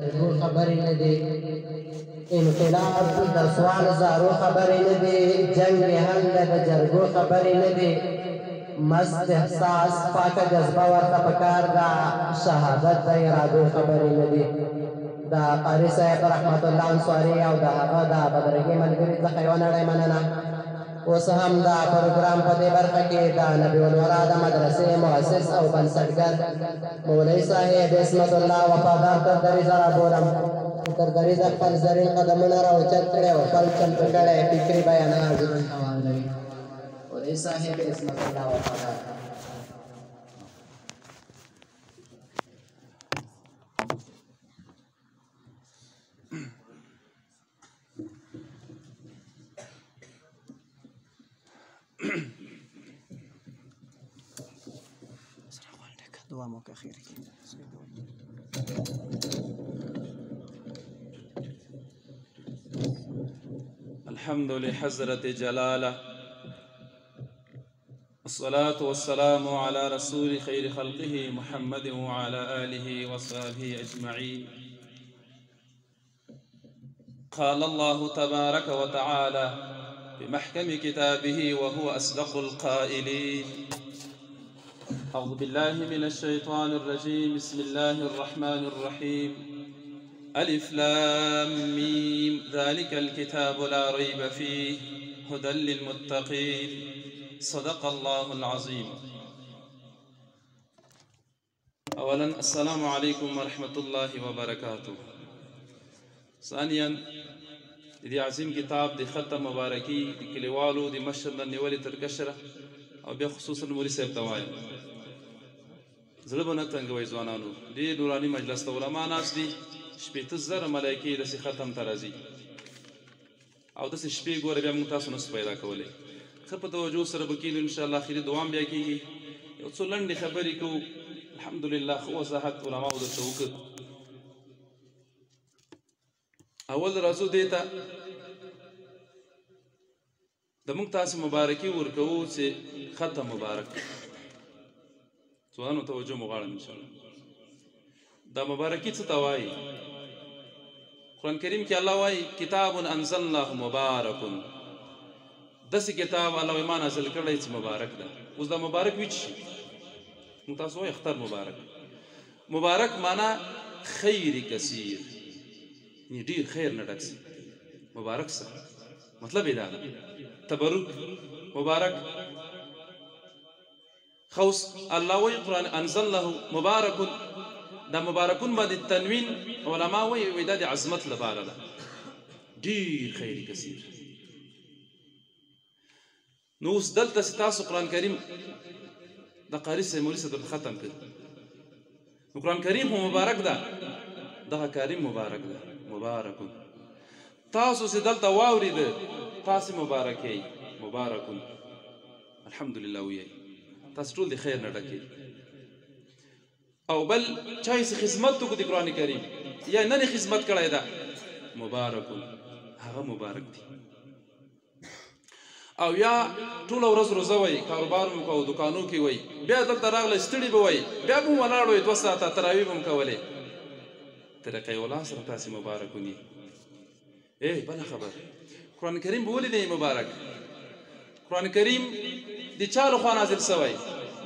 جرګو خبرې نه دي، انقلاب د سوال زارو خبرې نه دي، جنګ هم د جرګو خبرې نه دي، مست احساس پاکه جذبه ورته پکار ده، شهادت د ارادو خبرې نه دي. د قاري صاحب رحمت الله انصاري او د هغه د بدرګي ملګري څخه یوه نړۍ مننه. اوس هم دا پروګرام په دې برخه کې د نبی الورا د مدرسې مؤسس او بنسټګر مولوي صاحب عصمت الله وفادار تر دریځ رابولم. تر دریځ خپل زرین قدمونه راوچت کړي او خپل چمتو کړی فکري بیانات واوروي. مولوي صاحب عصمت الله وفادار. الحمد لحضرة جلالة، الصلاة والسلام على رسول خير خلقه محمد وعلى آله وصحبه أجمعين. قال الله تبارك وتعالى بمحكم كتابه وهو أصدق القائلين: أعوذ بالله من الشيطان الرجيم، بسم الله الرحمن الرحيم، ألف لام ميم، ذلك الكتاب لا ريب فيه هدى للمتقين، صدق الله العظيم. أولا السلام عليكم ورحمة الله وبركاته. ثانيا دي عظيم كتاب دي ختم مباركي دي كليوالو دي مشر نيولي تركشرة او بیا خصوصا مولي صاحب ته وایم زړه به نه تنګوئ ځوانانو. دې نوراني مجلس ته علما ناست دي، 80,000 ملایکې داسې ختم ته راځي او داسې شپې ګوره بیا موږ تاسو نسو پیدا کولی. ښه په توجه سره به کېنو انشاءالله. اخري دوام بیا کېږي. یو څو لنډې خبرې کوو. الحمدلله ښه وضاحت علماو درته وکړ. اول راځو دې ته د موږ تاسې مبارکي ورکوو چې ختم مبارک. ځوانو توجه مو غواړم انشاءالله. دا مبارکي څه ته وایي؟ قرآن کریم کې الله وایي کتاب انزلناه مبارک. داسې کتاب الله ما نازل کړی چې مبارک ده. اوس دا مبارک وي څه شي؟ موږ تاسو وایي اختر مبارک. مبارک معنا خیر کثیر، یعنې ډېر خیر نه ډک سي. مبارک څه مطلب یې دا ده، تبرک مبارک. خوس الله وی قرآن انزلناه مبارک، دا مبارکون باندې تنوین علما وی دا د عظمت لپاره ده، ډیر خیر کثیر. نو اوس دلته تاسو قرآن کریم د قاري صاحب مولوي صاحب ختم کړ. نو قرآن کریم هم مبارک ده، دغه کریم مبارک ده، مبارکون. تاسو چې دلته واورېده تاسې مبارک یې، مبارکون. الحمدلله ویئ تاسو ټول د خیر نه ډکې. او بل چا یې خدمت وکړو د قرآن کریم یا نن یې خدمت کړی ده، مبارکون، هغه مبارک دی. او یا ټوله ورځ روزه وئ، کاروبار مو کوو، دکانو کې وئ، بیا دلته راغلی ستړي به وئ، بیا به ولاړ وئ 2 ساعته تراویح به م کولې. طریقې ولا سره تاسې مبارکون یې. بله خبر قرآن کریم به ولې دی مبارک؟ قرآن کریم د چا لخوا نازل سوی؟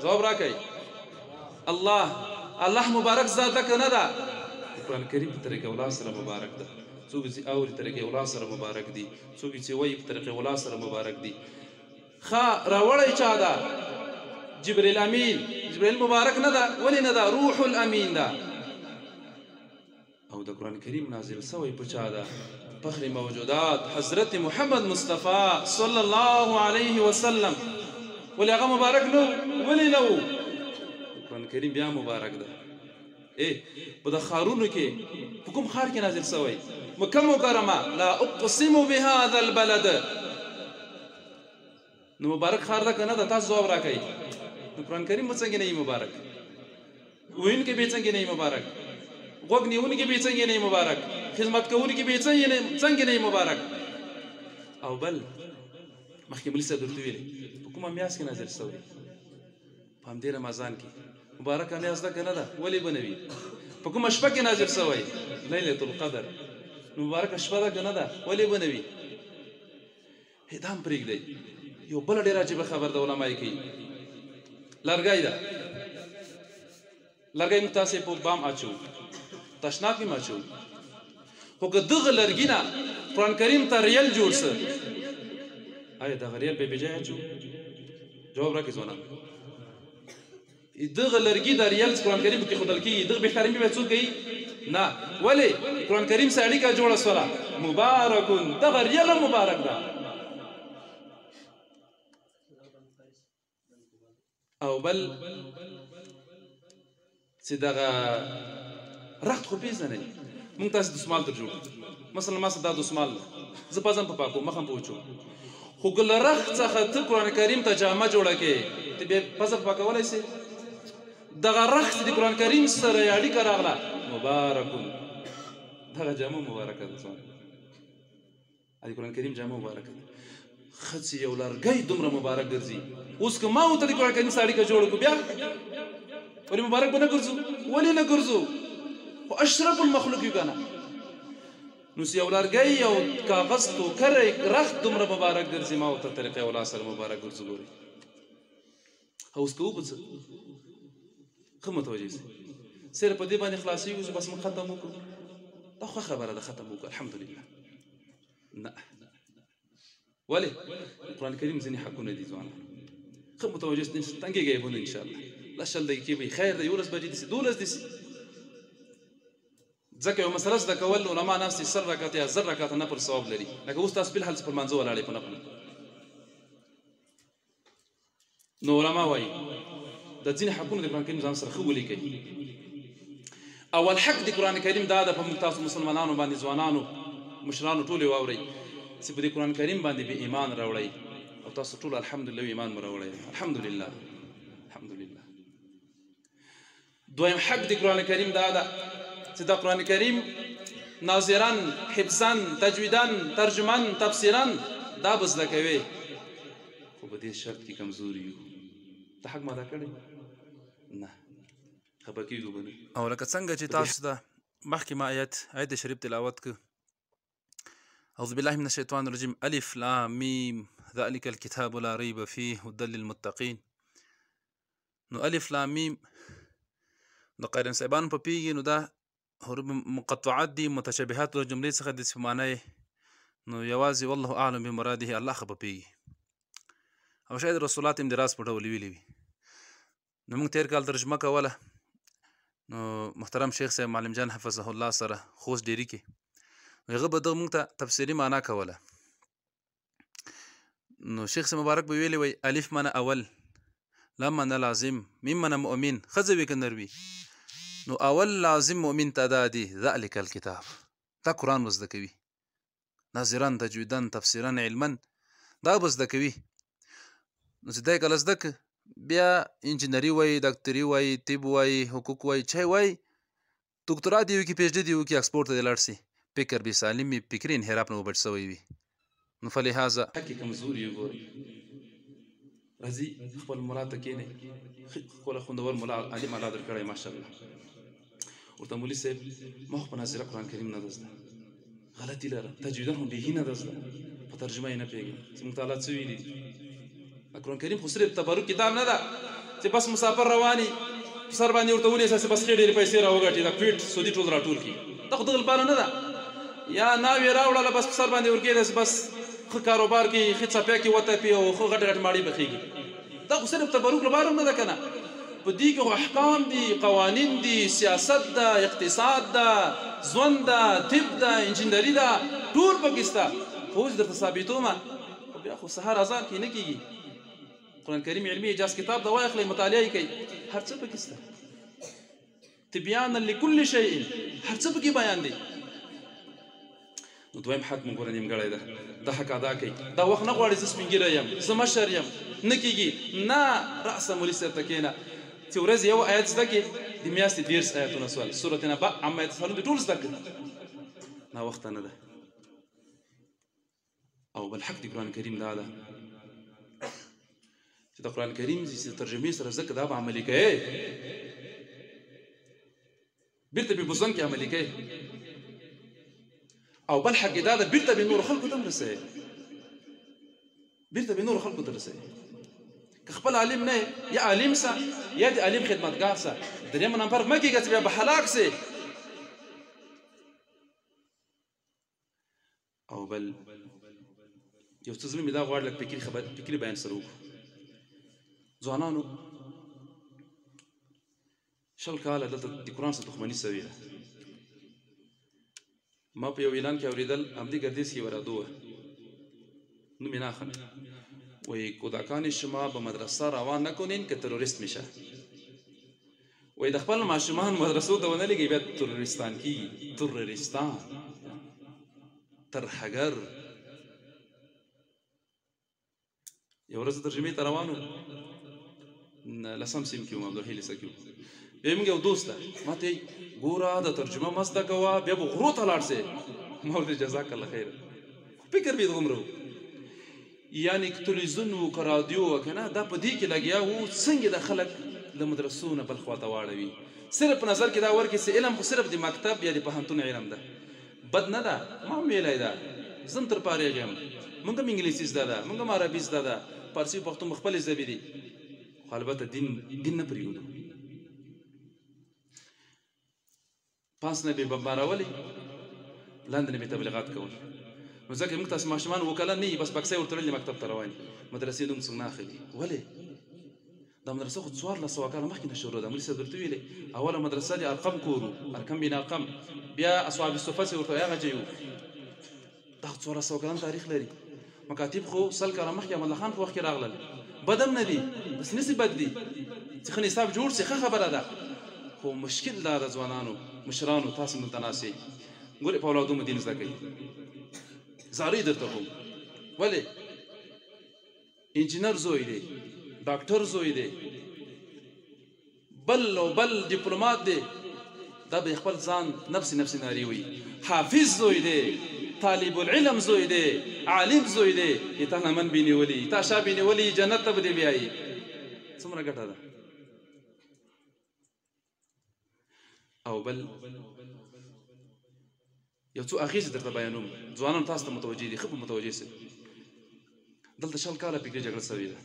جواب راکئ. الله مبارک ذات ده که نه ده؟ قرآن کریم په طریقې ولا سره مبارک ده. څوک چې اوري طریقې ولا سره مبارک دي، څوک چې وایي په طریقې ولا سره مبارک دي. ښه راوړی چا ده؟ جبریل امین. جبریل مبارک نه ده؟ ولې نه ده؟ روح الامین ده. او د قرآن کریم نازل سوی په چا ده؟ فخر موجودات حضرت محمد مصطفی صلی الله علیه وسلم. ولې هغه مبارک نه و؟ ولې نه و؟ قرآن کریم بیا مبارک ده. په د ښارونو کې په کوم ښار کې نازل سوی؟ مکه مکرمه. لا اقسم بهذا البلد. نو مبارک ښار ده که نه ده؟ تاسو ځواب راکئ. نو قرآن کریم به څنګه نه وي مبارک؟ ویونکی به څنګه نه وي مبارک؟ غوږ نیونکی به څنګه نه وي مبارک؟ خدمت کوونکی به څنګه نه وي مبارک؟ او بل مخکې مولي صاحب درته ویلې په کومه میاشت کې نازل سوی؟ په همدې رمضان کې. مبارکه میاشت ده که نه ده؟ ولې به نه وي؟ په کومه شپه کې نازل شوی لیلة القدر مبارکه شپه ده که نه ده ولې به نه وي دا هم پرېږدئ یو بله ډېره عجیبه خبر ده علما یې کوي لرګی ده لرګی موږ تاسې په بام اچوو تشناب کې م اچوو خو که دغه لرګي نه قرآن کریم ته ریل جوړ څه آیا دغه ریل به بې ځایه اچوو جواب راکړئ ځوانان دغه لرګي د ریل قرآن کریم کې ښودل کېږي دغه بهترین به څوک کوي نه ولې قرآن کریم سره اړیکه جوړه شوله مبارکون دغه ریل هم مبارک ده او بل چې دغه رخت خو پېژنئ مونږ تاسې دسمال در جوړ مثلا ما سره دا دسمال ده زه پزه هم په پاکوم مخ هم په وچوم خو که له رخت څخه ته قرآن کریم ته جامه جوړه کړې ته بیا پزه په پاکولی سې دغه رخت د قرآن کریم سره یې اړیکه راغله مبارکون دغه جامه مبارکه ده د قرآن کریم جامه مبارکه ده ښه چې یو لرګی دومره مبارک ګرځي اوس که ما ورته د قرآن کریم سره اړیکه جوړه کړو بیا ولې مبارک به نه ګرځو ولې نه ګرځو خو اشرف المخلوق یو که نه نو چې یو لرګی یو کاغذ توکری رخت دومره مبارک ګرځي ما ورته طریقه ولا سره مبارک ګرځو ګورئ اوس که وبه څه ښه متوجه سئ صرف په دې باندې خلاصېږو چې بس موږ ختم وکړو دا ښه خبره ده ختم وکړو الحمدلله نه ولې قرآن کریم ځینې حقونه دي ځوانان ښه متوجه سئ تنګېږئ به نه انشاءالله لس شل دقیقې به خیر دی 11 بجې دي سي 12 دي سي ځکه یو مسله زده کول علما ناست دي 100 رکعت یا 1000 رکعت نفل ثواب لري لکه اوس تاسو بالحال پر منځه ولاړئ په نفل نو علما وایي د ځینې حقونه د قرآن کریم ځان سره ښه ولیکئ اول حق د قرآن کریم دا ده په موږ تاسو مسلمانانو باندې ځوانانو مشرانو ټولې واورئ چې په دې قرآن کریم باندې به ایمان راوړئ او تاسو ټول الحمدلله ایمان مو راوړئ الحمدلله الحمدلله دویم حق د قرآن کریم دا ده چې دا قرآن کریم ناظران حفظان تجویدان ترجمان تفسیران دا به زده کوې خو په دې شرط کې کمزوري یو ته حق ماده کړی نه خبر کېږو به نه او لکه څنګه چې تاسو ته مخکې ما آیت شریف تلاوت که اعوذ بالله من الشیطان الرجیم الف لام میم ذلک الکتاب لا ریب فیه هدى للمتقین نو الف لام میم د قارن صاحبانو په پیږي نو دا حروف مقطعات دي متشابهات د جملې څخه د معنی نو یوازې والله اعلم بمراده الله خو په پیږي او شاید رسولات هم د راز په ډول ویلي وي نو موږ تېر کال ترجمه کوله نو محترم شیخ صاحب معلم جان حفظه الله سره خوست ډیري کې هغه به دغه موږ ته تفسیري معنا کوله نو شیخ صاحب مبارک به ویلي وی الف معنا اول لام معنا لازم میم معنا مؤمن ښځه وي که نر وي نو اول لازم مؤمن ته دا دی ذلک الکتاب دا قرآن به زده کوي ناظران تجویدان تفسیران علما دا به زده کوي نو چې دی کله زده که بیا انجینري وایي ډاکټري وایي طب وایي حقوق وایي چای وایي دکترا دې وکړي پی ایچ ډي دې وکړي اکسپورټ ته دې لاړ شي فکر بې سالم وي فکري انحراف نه وبټ شوی وي نو فلهذا حقې کمزوري یو ګورئ راځي خپل ملا ته کښېنئ خپله خوندور ملا عالم الله در کړی ماشاءالله ورته مولي صاحب ما خو په ناظره قرآن کریم نه ده زده غلطي لره تجویدا هم بیخي نه ده زده په ترجمه یې نه پوهېږم چې موږ ته الله څه ویلي قرآن کریم خو صرف تبرک کتاب نه ده چې بس مسافر رواني په سر باندې ورته ونیسه چې بس ښې ډېرې پیسې راوګټي دا پیټ سودي ټول راټول کړي دا خو دغه لپاره نه ده یا ناوې راوړله بس په سر باندې ورکېده چې بس ښه کاروبار کې ښه څپیا کې وتپي او ښه غټې غټې ماړې بخېږي دا خو صرف تبرک لپاره هم نه ده که نه په دې کې خو احکام دي قوانین دي سیاست ده اقتصاد ده ژوند ده طب ده انجینري ده ټول پکې شته خو اوس درته ثابتومه خو بیا خو سهار اذان کې نه کېږي قرآن کریم علمي اجاز کتاب ده واخلئ مطالعه یې کوئ هر څه پکې شته تبیانا لکل شیء هر څه پکې بیان دی نو دویم حق مونږ ګوره نیمګړی ده دا حق ادا کوي دا وخت نه غواړي زه سپین ږیری یم زه مشر یم نه کېږي نه رأسا مولي صاحب ته کښېنه چې ورځ یو آیت زده کړې د میاشتې 30 آیتونه سول سورة نبأ عما یتساءلون دې ټول زده کړه ناوخته نه ده او بل حق د قرآن کریم دا ده چې د قرآن کریم چې ترجمې سره زده کړه دا به عملي کوې بیرته په بوزن کې عملي کوي او بل حق دا ده بیرته به نور خلکو ته هم رسوي بیرته به نور خلکو ته رسوي که خپل عالم نه یا عالم سه یا د عالم خدمتګار سه درېیم نمبر مه کېږه چې بیا به هلاک سې او بل یو څه زړه مې دا غواړي لږ فکري بیان سره وکړو ځوانانو 20 کاله دلته د قرآن څخه دښمني سوې ده ما په یو اعلان کې اورېدل همدې ګردیز کې ورادو وه نوم یې نه اخلم وایي کودکان شما به مدرسه روان نکنین که تروریست میشه وایي د خپل ماشومان مدرسو ته ونه لېږئ بیا تروریستان کېږي تروریستان ترهګر یو ورځ ترجمې ته روان وو لسم سیم کې وم عبدالحی لیسه کې وم بیا موږ یو دوست ده ما ته یې ګوره د ترجمه مه زده کوه بیا به غرو ته لاړ سې ما ورته جزاک الله خیر فکر مې دومره و یعنې که تلویزیون و که رادیو و که نه دا په دې کې لګیا وو څنګه د خلک له مدرسو نه بل خوا ته واړوي صرف په نظر کې دا ورکړي چې علم خو صرف د مکتب یا د پوهنتون علم ده بد نه ده ما هم ویلی ده زه هم تر فارغ یم موږ هم انګلیسي زده ده موږ هم عربي زده ده فارسي پښتون خپلې ژبې دي خو البته دین نه پرېږدو پاس نه به بمبارولې لاندې نه به تبلیغات کول نو ځکه موږ تاسو ماشومان وکلن نه یي بس بکسۍ ورتړلې مکتب ته روان مدرسې نوم څنګه نه اخلي ولې دا مدرسه خو 1400 کاله مخکې نه شروع ده مولوي صاحب درته ویلې اوله مدرسه د ارقم کور و ارقم بین ارقم بیا اصحاب الصفه چې ورته هغه ځای و دا 1400 کلن تاریخ لري مکاتب خو 100 کاله مخکې امان الله خان په وخت کې راغلل بد هم نه دي بس نسي بد دي چې ښه نصاب جوړ شي ښه خبره ده خو مشکل دا د ځوانانو مشرانو تاسو متناسي ګورې په اولادو مو دین زده کوي زارۍ درته کوم ولې انجینر زوی دی ډاکټر زوی دی بل او بل ډیپلومات دی دا به خپل ځان نفس ناري وي حافظ زوی دی طالب العلم زوی دی عالم زوی دی تا نه من بینیولي تا شا بینیولي جنت ته به دې بیایي څومره ګټه ده او بل یو څو اغېزې درته بیانوم ځوانان تاسو ته متوجه دي ښه په متوجه سئ دلته 20 کاله فکري جګړه سوې ده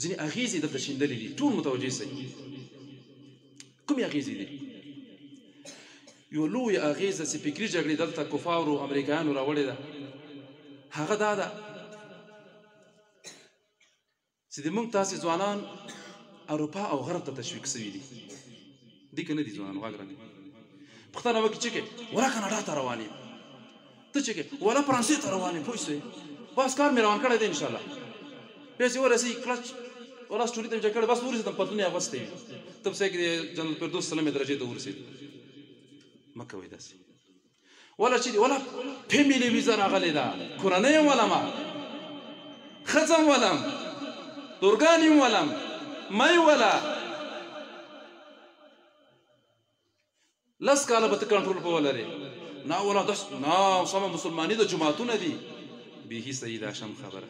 ځینې اغېزې دلته شیندلې دي ټول متوجه سئ کومې اغېزې دي یو لویه اغېزه چې فکري جګړې دلته کفارو امریکایانو راوړې ده هغه دا ده چې د موږ تاسې ځوانان اروپا او غرب ته تشویق سوي دي دي که نه دي ځوانان غږ راکړي پوښتنه وکړي چې کې ولا کاناډا ته روان یم ته چې کې ولا فرانسې ته روان یم پوه شوې بس کار مې روان کړی دی انشاءالله بیا چې ورسېږي کلچ ولا سټوري ته مې چک کړی بس ورسېدم پتلون یې اغوستی وي ته په ځای کې د جنرال فردوس سلمې درجې ته ورسېد مه کوئ داسې ولا چې ولا فیملي ویزه راغلې ده کورنۍ یم ولم ښځه م ولم دورګان یم ولم مه ولا 10 کاله به ته کنټرول په ولرې نه ولا دس نه سمه مسلماني د جماعتونه دي بیخي صحیح ده شم خبره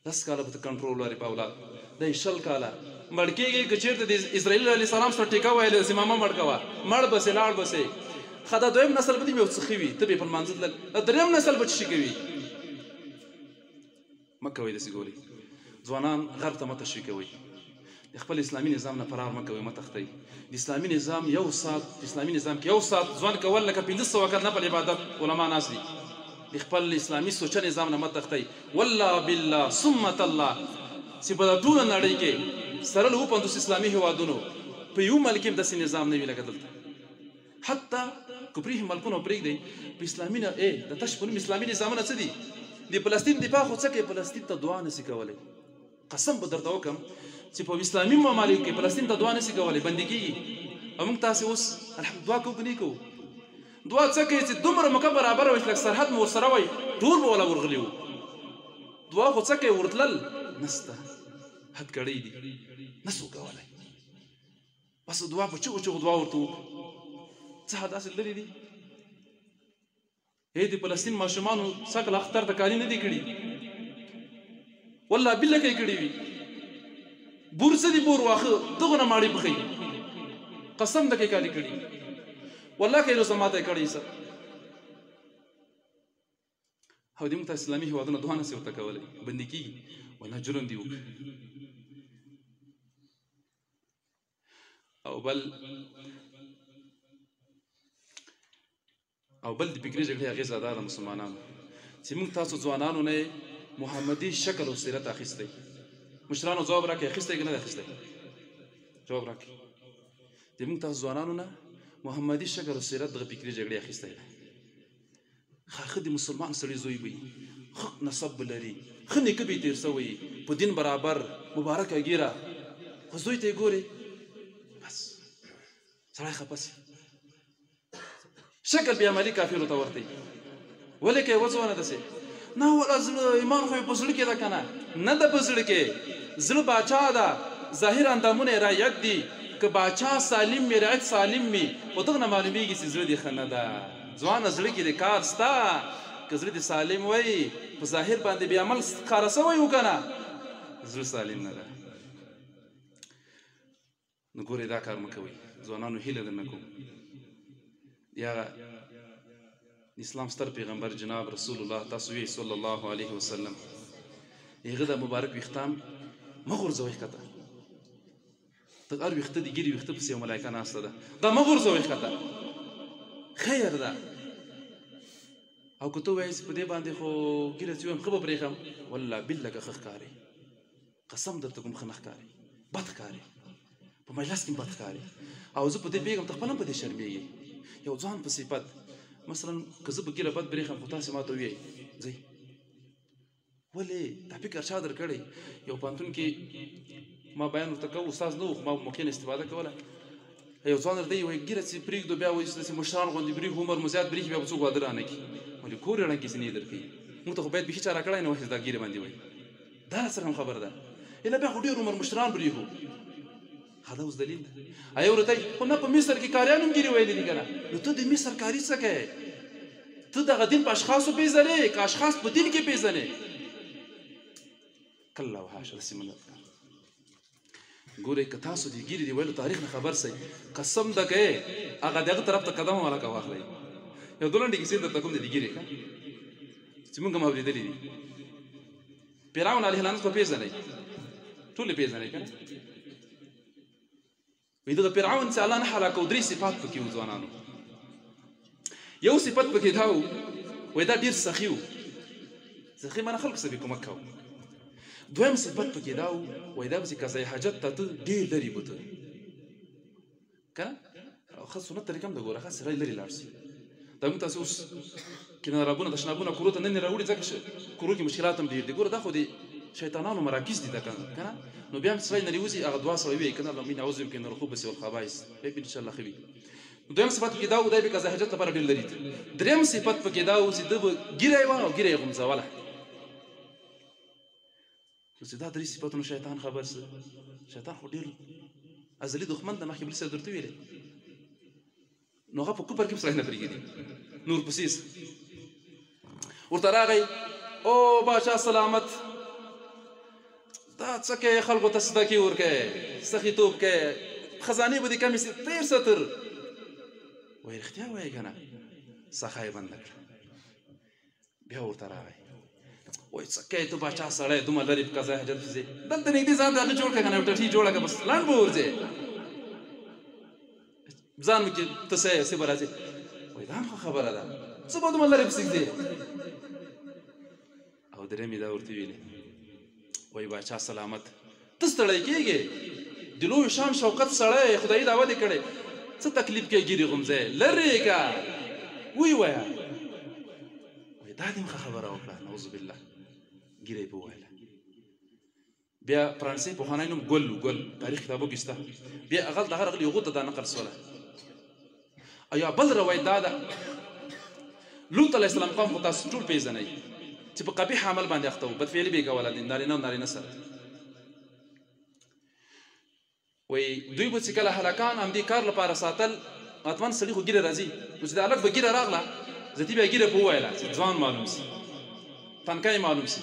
10 کاله به ته کنټرول ولرې په اولاد دی 20 کاله مړ کېږي که چېرته د اسرائیل علیه السلام سره ټیکه ویلې داسې ماما مړ کوه مړ بسې لاړ بسې ښه دا دویم نسل به دې یو څه ښه وي ته به یې په لمانځه تلل درېیم نسل به څه شي کوي مه کوئ داسې ګورئ ځوانان غرب ته مه تشویق کوئ د خپل اسلامي نظام نه فرار مه کوئ مه تښتئ د اسلامي نظام یو ساعت په اسلامي نظام کې یو ساعت ځوان کول لکه 1500 کال نفل عبادت علما ناست دي د خپل اسلامي سوچه نظام نه مه تښتئ والله بالله ثم تالله چې په ټوله نړۍ کې سره له 50 اسلامي هېوادونو په یو ملک کې داسې نظام نه وي لکه دلته حتی که پرېښي ملکونه پرېږدئ په اسلامي نه د تش په نوم اسلامي نظامونه څه دي د فلسطین دفاع خو څه کوي فلسطین ته دعا نسي کولی قسم به درته وکړم چې په اسلامي ممالکو کې فلسطین ته دعا نسي کولی بندي کېږي او موږ تاسې اوس دعا کوو که نه کوو دعا څه کوي چې دومره موقع برابره وي چې لږ سرحد مو ورسره وی ټول به والا ورغلي وو دعا خو څه کوي ورتلل نسته حد کړی دي نسو کولی بس دعا په چغو چغو دعا ورته وکړو څه داسې لرې دي د فلسطین ماشومانو سکل اختر ته کالي نه دي کړي والله بالله کې کړي وي بور څه دي بور واخه دغه نه ماړي پخې قسم د کې کالي کړي والله که یې نو زه ماته یې کړی سر او دې موږ ته اسلامي هېوادونه دوه نسي ورته کولی بندي کېږي وایي نه جرم دې وکړه او بل د فکري جګړې اغېزه دا ده مسلمانانو چې موږ تاسو ځوانانو نه محمدي شکل او سیرت اخیستی مشرانو ځواب راکړئ اخیستی که نه دی اخیستی جواب راکړئ د موږ تاسو ځوانانو نه محمدي شکل او سیرت دغه فکري جګړې اخیستی دی ښه د مسلمان سړي زوی به وي ښه نسب به لري ښه نیکه به یې تېر سوی په دین برابر مبارکه ږیره خو زوی ته یې ګورې بس سړی خفه سي شکل بې عملي کافرو ته ورته ولې که یې وځونه داسې نه ولا زړه ایمان خو یې په زړه کې ده که نه نه ده په زړه کې زړه باچا ده ظاهر اندامونه یې رایت دي که باچا سالم وي رعیت سالم وي خو دغه نه معلومېږي چې زړه دې ښه نه ده ځوانه زړه کې د کار ستا که زړه دې سالم وی په ظاهر باندې بې عمل ښکاره سوی و که نه زړه سالم نه ده نو ګورئ دا کار مه کوئ ځوانانو هیله درنه کوم یا اسلام ستر پیغمبر جناب رسول الله تاسو وی صلی الله علیه وسلم هغه د مبارک ویښتان مه غورځوئ ښکته ته هر ویښته د ګیرې ویښته پسې یو ملایکه ناسته ده دا مه غورځوئ ښکته خیر ده او که ته وایې چې په دې باندې خو ګیره چې ویم ښه به پرېښم والله بالله که ښه ښکارې قسم درته کوم ښه نه ښکارې بد ښکارې په مجلس کې بد ښکارې او زه په دې پوهېږم ته خپله هم په دې شرمېږې یو ځوان په صفت مثلا که زه په ګیره بد برېښم خو تاسې ما ته ووایئ ځئ ولې دا فکر چا در کړی یو پوهنتون کې ما بیان ورته کوو استاد نه و خو ما موقع نه استفاده کوله یو ځوان درته وایي ګیره چې پرېږدو بیا وایي داسې مشران غوندې برېښو عمر مو زیات برېښي بیا به څوک واده رانه کړي ولې کور یې ړنګې سینې درکوي موږ ته خو باید بیخي چا راکړی نه وایي دا ګیرې باندې وایي دا راسره هم خبره ده ایله بیا خو ډېر عمر مشران برېښو دا اوس دلیل ده ایو ورته خو نه په مصر کې کاریان هم ګیرې ویلي دي که نه نو ته د مصر کاري څه کوې ته دغه دین په اشخاصو پېژنې که اشخاص په دین کې پېژنې کله وحاشه داسې مه ګورئ که تاسو د ګیرې د ویلو تاریخ نه خبر سئ قسم ده کوې هغه د هغه طرف ته قدم هم هلکه واخلئ یو دوه لنډې کیسې درته کوم د دې ګیرې ښه چې موږ هم اورېدلې دي فرعون علیه لعنت به پېژنئ ټول یې پېژنئ که نه وایي دغه فرعون چې الله نه هلاکو درې صفات پکې وو ځوانانو یو صفت پکې دا و وایي دا ډېر سخي و سخي معنی خلکو سره به کومک کوو دویم صفت پکې دا و وایي دا به چې قضای حاجت ته ته ډېر لرې به ته که نه ښه سنت طریقه هم ده ګوره ښه سړی لرې لاړ شي دا موږ تاسې اوس کنارابونه تشنابونه کورو ته نه نه راوړي ځکه کورو کې مشکلات هم ډېر دي ګوره دا خو د شیطانانو مراکز دي ده که نه نو بیا هم سړی نه رېوځي هغه دعا سړی وایي که نه اللهم اعوذ بک من الخبث والخبائث بیا به انشاءالله ښه وي نو دویم صفت پکې دا و دی به قضا حاجت لپاره ډېر لرې دي درېیم صفت پکې دا و چې ده به ږیره یې وه او ږیره یې غونځوله چې دا درې صفتونو شیطان خبر سه شیطان خو ډېر ازلي دښمن ده مخکې بل څه درته ویلې نو هغه په کفر کې سړی نه پرېږدي نور پسې ورته راغی او باچا سلامت دا څه کوې خلکو ته صدقې ورکوې سخیتوب کوې خزانې به دې کمې سي تېر ستر وایي رښتیا وایي که نه سخا یې بنده کړه بیا ورته راغی وایي څه کوې ته باچا سړی دومره لرې په قضای حاجت پسې دلته نږدې ځان د هغه جوړ کړه که نه یو ټټي جوړه کړه بس لنډ به ورځې ځان مې کې ته څه یې څه به راځې وایي دا هم ښه خبره ده څه به دومره لرې پسې ږدې او درېیمې دا ورته ویلې وایي باچا سلامت ته ستړی کېږې د لوی شان شوکت سړی خدایي دعوت یې کړی څه تکلیف کې ګیرې غونځی لرې که وی وایه وایي دا دې هم ښه خبره وکړه نعوذ بالله ګیره یې په وویله بیا فرانسې پخوانی نوم ګل و ګل تاریخ کتابو کې شته بیا هغه دغه راغلي هغو ته دا نقل سوله او یا بل روایت دا ده لوط علیه السلام قوم خو تاسو ټول پېژنئ چې په قبیح عمل باندې اخته و بدفعلي به یې کوله د نارینه او نارینه سره وایي دوی به چې کله هلکان همدې کار لپاره ساتل اتمن سړي خو ګیره راځي نو چې د هلک به ګیره راغله زتي بیا ګیره په وویله چې ځوان معلوم سي تنکی معلوم سي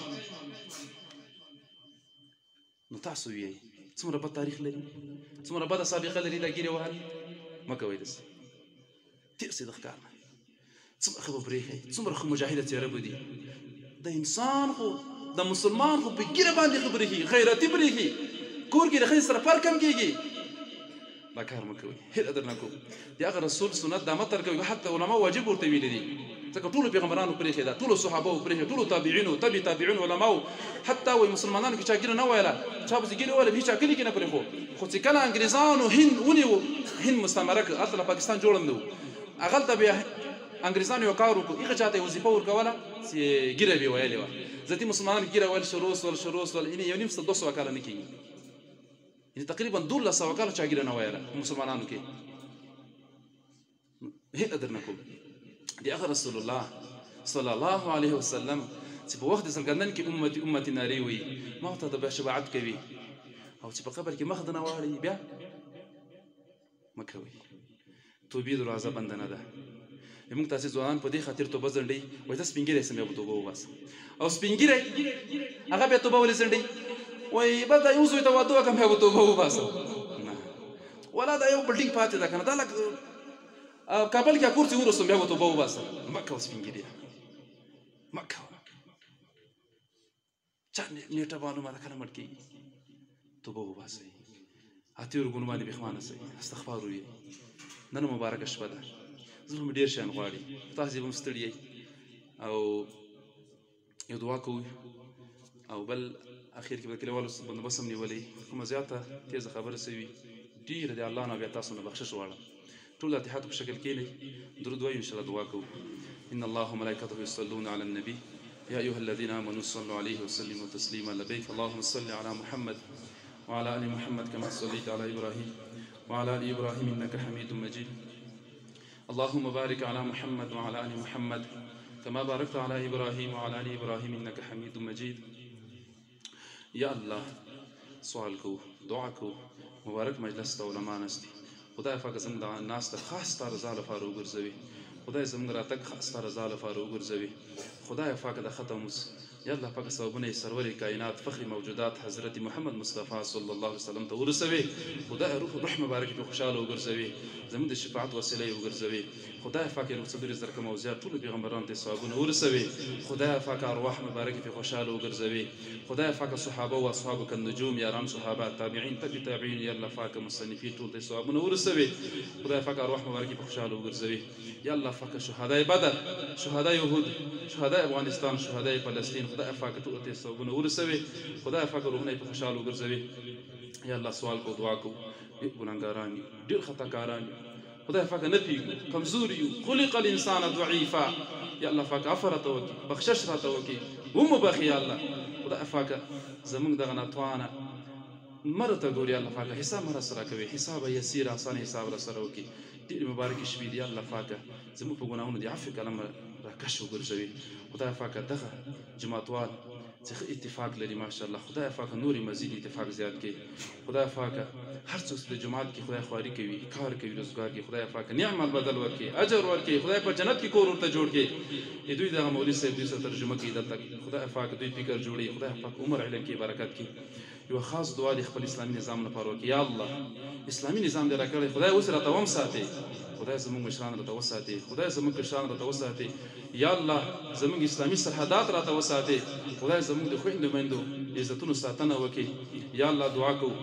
نو تاسو ویئ څومره بد تاریخ لري څومره بده سابقه لري دا ګیرې وهل مه کوئ داسې تیر سي د ښکار نه څومره ښه به پرېښی څومره ښه مجاهده څېره به دي د انسان خو د مسلمان خو په ګیره باندې خبرې ښي غیرتي برېښي کور کې د ښځې سره فرق هم کېږي دا کار مه کوئ هیله درنه کوم د هغه رسول سنت دا مه ترکوئ حتی علما واجب ورته ویلي دي ځکه ټولو پیغمبرانو پرېښې ده ټولو صحابهو پرېښې ټولو تابعینو تبع تابعین علماو حتی وایي مسلمانانو کې چا ګیره نه ویله چا پسې ګیرې وویله هېچا کلي کې نه پرېښو خو چې کله انګریزانو هند ونیو هند مستعمره کړ هلته له پاکستان جوړ هم نه و هغلته بیا انګریزانو یو کار وکړو هغه چاته یې وظیفه ورکوله چې ګیره به یې ویلې وه ځکه مسلمانانو ګیره ویل شروع سول یعنې یو نیم سل 200 کاله نه کېږي یعنې تقریبا 1200 کاله چا ګیره نه ویله مسلمانانو کې هیله درنه کوم د هغه رسول الله صلی الله علیه وسلم چې په وخت د څرګندن کې امتي امتي نارې وایي ما ورته د بیا شفاعت کوي او چې په قبر کې مخ نه واړوي بیا مه کوئ توبې دروازه بنده نه ده موږ تاسې ځوانان په دې خاطر توبه ځنډئ وایي ته سپین ږیری سم بیا به توبه وباسم او سپین ږیری هغه بیا توبه ولې ځنډئ وایي بس دا یو زوی ته واده وکړم بیا به توبه وباسم نه ولا دا یو بلډینګ پاتې ده که نه دا لږ کابل کې کور چې ورسم بیا به توبه وباسم مه کوه سپین ږیریه مه کوه چا نیټه معلومه ده کله مړ کېږي توبه وباسئ اتېرو ګنو باندې بېخمانه سئ استغفار ووایئ نن مبارکه شپه ده زړه مې ډېر شیان غواړي تاسې به هم ستړي یئ او یو دعا کوو او بل اخر کې به د کلیوالو بندوبست هم نیولی کومه زیاته تیزه خبره سوي ډېره د الله نه بیا تاسو نه بخشش غواړم ټول د اتحاد په شکل کښېنئ درود وایو انشاءالله دعا کوو ان الله وملائکته یصلون علی النبي يا أيها الذين آمنوا صلوا عليه وسلموا تسليما لبيك اللهم صل على محمد وعلى آل محمد كما صليت على إبراهيم وعلى آل إبراهيم إنك حميد مجيد اللهم بارك على محمد وعلى آل محمد كما باركت على إبراهيم وعلى آل إبراهيم إنك حميد مجيد يا الله سوال کو دعا کو مبارک مجلس ته علما نستي خدای پاک زموږ د ناس ته خاص ستا رضا لپاره وګرځوي خدای زموږ راتګ خاص ستا رضا لپاره وګرځوي خدای پاک د ختم اوس یا الله پاک ثوابونه سرور کائنات فخر موجودات حضرت محمد مصطفی صلی الله علیه وسلم ته ورسوي خدای روح مبارک په خوشاله وګرځوي زموږ د شفاعت وسیله وګرځوي خدای پاک یې رخصت رزق موزیات ټول پیغمبرانو ته ثوابونه ورسوي خدای پاک ارواح مبارک په خوشاله وګرځوي خدای پاک صحابه او اصحاب النجوم یاران صحابه تابعین تبع تابعین یا الله پاک مصنفین ټول ته ثوابونه ورسوي خدای پاک ارواح مبارک په خوشاله وګرځوي یا الله پاک شهدای بدر شهدای یهود شهدای افغانستان شهدای فلسطین خدای پاک ټول ته ثوابونه ورسوي خدای پاک روحونه په خوشاله وګرځوي یا الله سوال کو دعا کو ګناهګاران ډېر خطاکاران خدای پاک نه پیږو کمزور یو خلق الانسان ضعیفا یا الله پاک عفو راته وکړي بخشش راته وکړي ومبخي یا الله خدای پاک زموږ دغه ناتوانه مرته ګوري الله پاک حساب مر سره کوي حساب یسیر آسان حساب را سره وکړي ډېر مبارک شپې دی الله پاک زموږ په ګناهونو دی عفو کلم راکش وګرځوي خدای پاک دغه جماعتوال چې اتفاق لري ماشاءالله خدای پاک نوري مزید اتفاق زیات کړي خدای پاک هر څوک د جماعت کې خدای خواري کوي کار کوي روزګار کې خدای پاک نعم بدل ورکړي اجر ورکړي خدای په جنت کې کور ورته جوړ کړي دوی دغه مولوي صاحب دوی سره ترجمه کوي دلته خدای پاک دوی فکر جوړي خدای پاک عمر علم کې برکت کړي یو خاص دعا د خپل اسلامي نظام لپاره وکړي یا الله اسلامي نظام دې راکړی خدای اوس راته وم ساتي خدای زموږ مشران راته وساتي خدای زموږ کشران راته وساتي یا الله زموږ اسلامي سرحدات راته وساتي خدای زموږ د خویندو میندو عزتونو ساتنه وکړي یا الله دعا کوو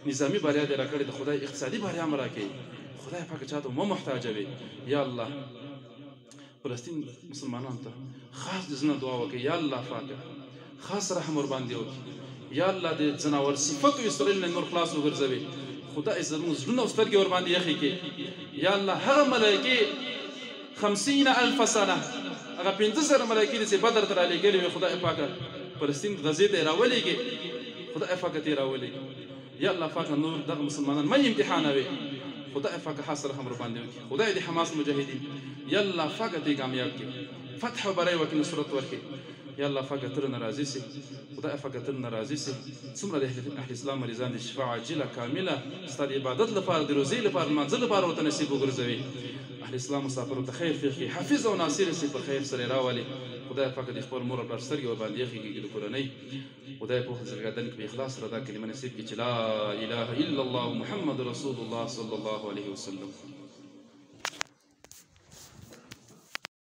نظامي بریا دې راکړې د خدای اقتصادي بریا هم راکړي خدای پاک چاته مه محتاجوي یا الله فلسطین مسلمانانو ته خاص د زړه دعا وکړي یا الله پاک خاص رحم ور باندې وکړي یا الله د ځناور صفتو اسرائیل نه نور خلاص وګرځوي خدای زموږ زړونه او سترګې ور باندې یخې کړي یا الله هغه ملایکې 50,000 سنه هغه 15,000 ملایکې چې بدر ته رالیږلي وي خدای پاک فلسطین غزې ته یې راولېږي خدای پاک ته یې راولېږي یا الله پاک نور دغه مسلمانان مه امتحانوي خدای پاک خاص رحم ور باندې وکړي خدای د حماس مجاهدین یا الله پاک دې کامیاب کړي فتح او بری وکړي نصرت ورکړي یا الله پاک تر ناراضي سي خدای پاک تر ناراضي سي څومره د اهل اسلام مریضان د شفاء عاجله کامله ستاسو عبادت لپاره د روزي لپاره منځ لپاره ورته نصیب وګرځوي اهل اسلام مسافرو ته خیر فقهي حافظ او ناصر سي په خیر سره راولي خدای پاک د خپل مور پر سترګې ور باندې یخي د کورنۍ خدای په زړګدن کې اخلاص را دا کلمه نصیب کړي چې لا اله الا الله محمد رسول الله صلی الله علیه وسلم